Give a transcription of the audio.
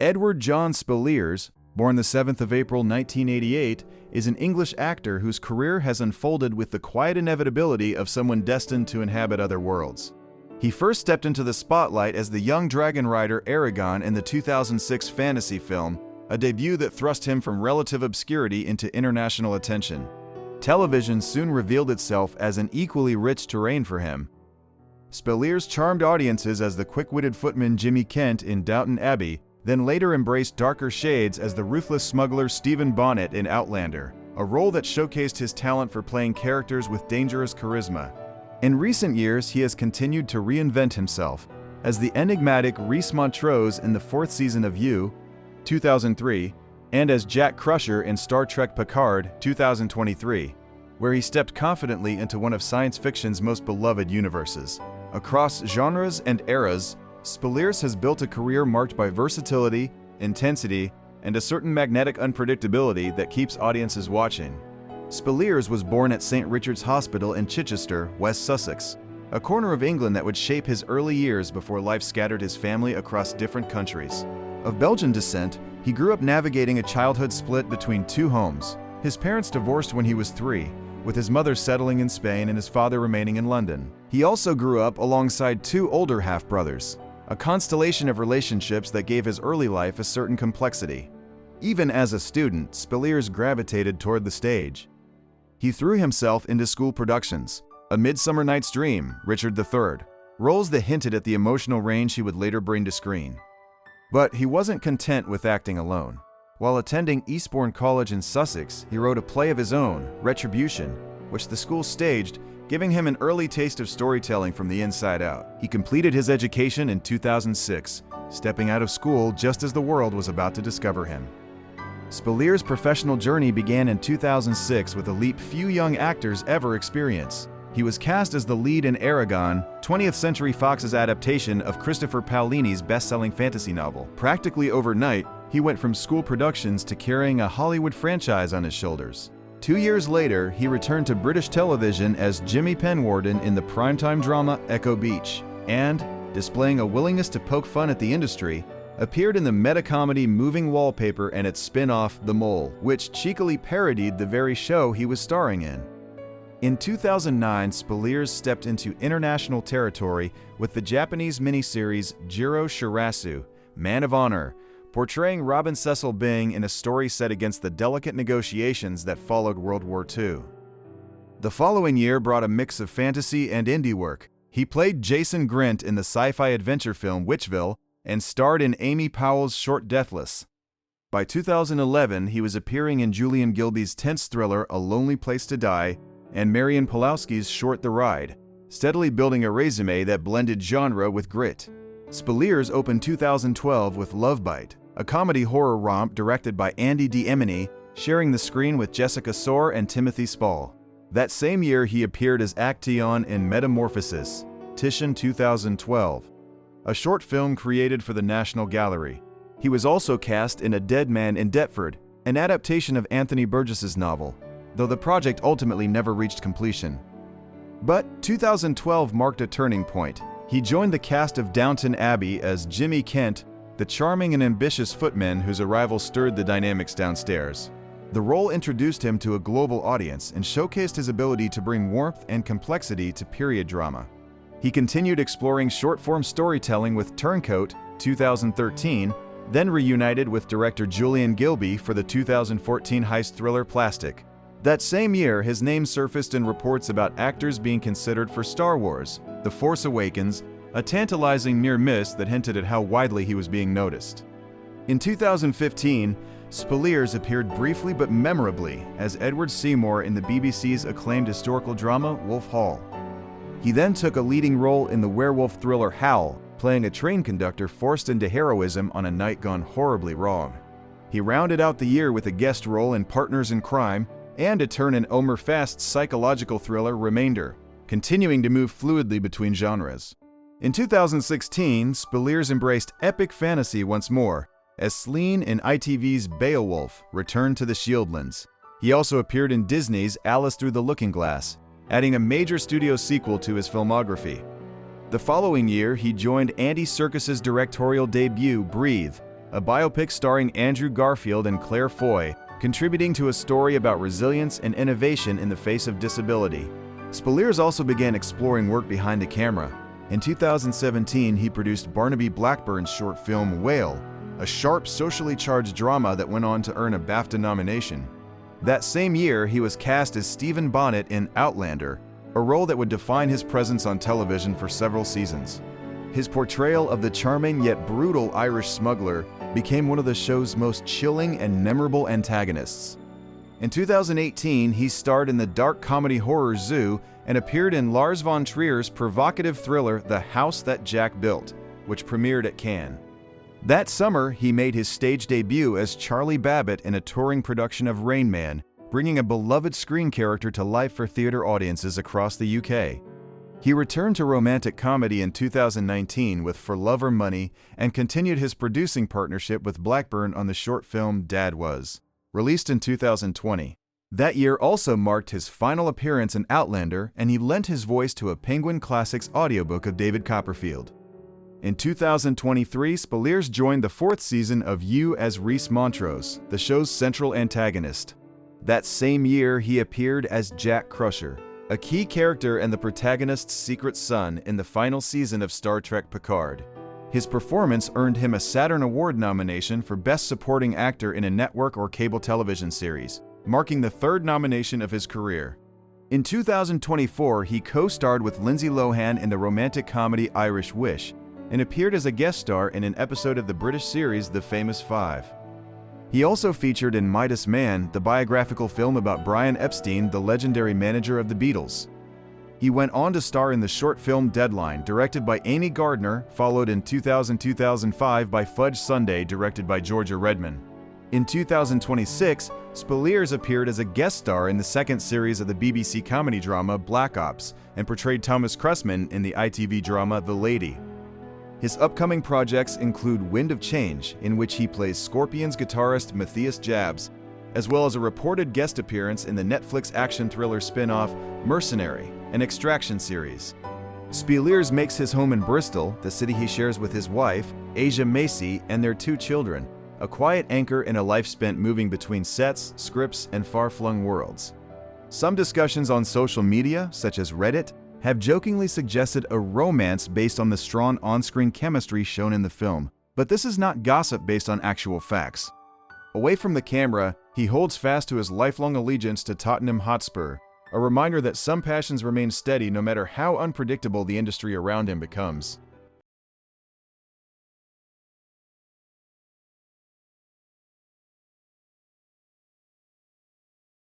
Edward John Speleers, born the 7th of April 1988, is an English actor whose career has unfolded with the quiet inevitability of someone destined to inhabit other worlds. He first stepped into the spotlight as the young dragon rider Aragon in the 2006 fantasy film, a debut that thrust him from relative obscurity into international attention. Television soon revealed itself as an equally rich terrain for him. Speleers charmed audiences as the quick-witted footman Jimmy Kent in Downton Abbey, then later embraced darker shades as the ruthless smuggler Stephen Bonnet in Outlander, a role that showcased his talent for playing characters with dangerous charisma. In recent years, he has continued to reinvent himself as the enigmatic Rhys Montrose in the 4th season of You, 2003, and as Jack Crusher in Star Trek Picard, 2023, where he stepped confidently into one of science fiction's most beloved universes. Across genres and eras, Speleers has built a career marked by versatility, intensity, and a certain magnetic unpredictability that keeps audiences watching. Speleers was born at St. Richard's Hospital in Chichester, West Sussex, a corner of England that would shape his early years before life scattered his family across different countries. Of Belgian descent, he grew up navigating a childhood split between two homes. His parents divorced when he was 3, with his mother settling in Spain and his father remaining in London. He also grew up alongside 2 older half-brothers, a constellation of relationships that gave his early life a certain complexity. Even as a student, Speleers gravitated toward the stage. He threw himself into school productions, A Midsummer Night's Dream, Richard III, roles that hinted at the emotional range he would later bring to screen. But he wasn't content with acting alone. While attending Eastbourne College in Sussex, he wrote a play of his own, Retribution, which the school staged, giving him an early taste of storytelling from the inside out. He completed his education in 2006, stepping out of school just as the world was about to discover him. Speleers' professional journey began in 2006 with a leap few young actors ever experience. He was cast as the lead in Aragon, 20th Century Fox's adaptation of Christopher Paolini's best-selling fantasy novel. Practically overnight, he went from school productions to carrying a Hollywood franchise on his shoulders. 2 years later, he returned to British television as Jimmy Penwarden in the primetime drama Echo Beach, and, displaying a willingness to poke fun at the industry, appeared in the meta-comedy Moving Wallpaper and its spin-off The Mole, which cheekily parodied the very show he was starring in. In 2009, Speleers stepped into international territory with the Japanese miniseries Jiro Shirasu, Man of Honor, portraying Robin Cecil Byng in a story set against the delicate negotiations that followed World War II. The following year brought a mix of fantasy and indie work. He played Jason Grint in the sci-fi adventure film Witchville and starred in Amy Powell's short Deathless. By 2011, he was appearing in Julian Gilby's tense thriller A Lonely Place to Die and Marian Pulowski's short The Ride, steadily building a resume that blended genre with grit. Speleers opened 2012 with Love Bite, a comedy horror romp directed by Andy D'Emini, sharing the screen with Jessica Soar and Timothy Spall. That same year, he appeared as Actaeon in Metamorphosis, Titian 2012, a short film created for the National Gallery. He was also cast in A Dead Man in Deptford, an adaptation of Anthony Burgess's novel, though the project ultimately never reached completion. But 2012 marked a turning point. He joined the cast of Downton Abbey as Jimmy Kent, the charming and ambitious footman whose arrival stirred the dynamics downstairs. The role introduced him to a global audience and showcased his ability to bring warmth and complexity to period drama. He continued exploring short-form storytelling with Turncoat, 2013, then reunited with director Julian Gilby for the 2014 heist thriller Plastic. That same year, his name surfaced in reports about actors being considered for Star Wars, The Force Awakens, a tantalizing near miss that hinted at how widely he was being noticed. In 2015, Speleers appeared briefly but memorably as Edward Seymour in the BBC's acclaimed historical drama Wolf Hall. He then took a leading role in the werewolf thriller Howl, playing a train conductor forced into heroism on a night gone horribly wrong. He rounded out the year with a guest role in Partners in Crime and a turn in Omer Fast's psychological thriller Remainder, continuing to move fluidly between genres. In 2016, Speleers embraced epic fantasy once more, as Slean in ITV's Beowulf returned to the Shieldlands. He also appeared in Disney's Alice Through the Looking Glass, adding a major studio sequel to his filmography. The following year, he joined Andy Serkis's directorial debut Breathe, a biopic starring Andrew Garfield and Claire Foy, contributing to a story about resilience and innovation in the face of disability. Speleers also began exploring work behind the camera. In 2017, he produced Barnaby Blackburn's short film Whale, a sharp, socially charged drama that went on to earn a BAFTA nomination. That same year, he was cast as Stephen Bonnet in Outlander, a role that would define his presence on television for several seasons. His portrayal of the charming yet brutal Irish smuggler became one of the show's most chilling and memorable antagonists. In 2018, he starred in the dark comedy horror Zoo and appeared in Lars von Trier's provocative thriller The House That Jack Built, which premiered at Cannes. That summer, he made his stage debut as Charlie Babbitt in a touring production of Rain Man, bringing a beloved screen character to life for theater audiences across the UK. He returned to romantic comedy in 2019 with For Love or Money and continued his producing partnership with Blackburn on the short film Dad Was, released in 2020. That year also marked his final appearance in Outlander, and he lent his voice to a Penguin Classics audiobook of David Copperfield. In 2023, Speleers joined the fourth season of You as Rhys Montrose, the show's central antagonist. That same year, he appeared as Jack Crusher, a key character and the protagonist's secret son in the final season of Star Trek Picard. His performance earned him a Saturn Award nomination for Best Supporting Actor in a Network or Cable Television Series, marking the third nomination of his career. In 2024, he co-starred with Lindsay Lohan in the romantic comedy Irish Wish, and appeared as a guest star in an episode of the British series The Famous Five. He also featured in Midas Man, the biographical film about Brian Epstein, the legendary manager of the Beatles. He went on to star in the short film Deadline, directed by Amy Gardner, followed in 2000-2005 by Fudge Sunday, directed by Georgia Redman. In 2026, Speleers appeared as a guest star in the second series of the BBC comedy drama Black Ops, and portrayed Thomas Cressman in the ITV drama The Lady. His upcoming projects include Wind of Change, in which he plays Scorpions guitarist Matthias Jabs, as well as a reported guest appearance in the Netflix action thriller spin-off Mercenary, an Extraction series. Speleers makes his home in Bristol, the city he shares with his wife, Asia Macy, and their two children, a quiet anchor in a life spent moving between sets, scripts, and far-flung worlds. Some discussions on social media, such as Reddit, have jokingly suggested a romance based on the strong on-screen chemistry shown in the film, but this is not gossip based on actual facts. Away from the camera, he holds fast to his lifelong allegiance to Tottenham Hotspur, a reminder that some passions remain steady no matter how unpredictable the industry around him becomes.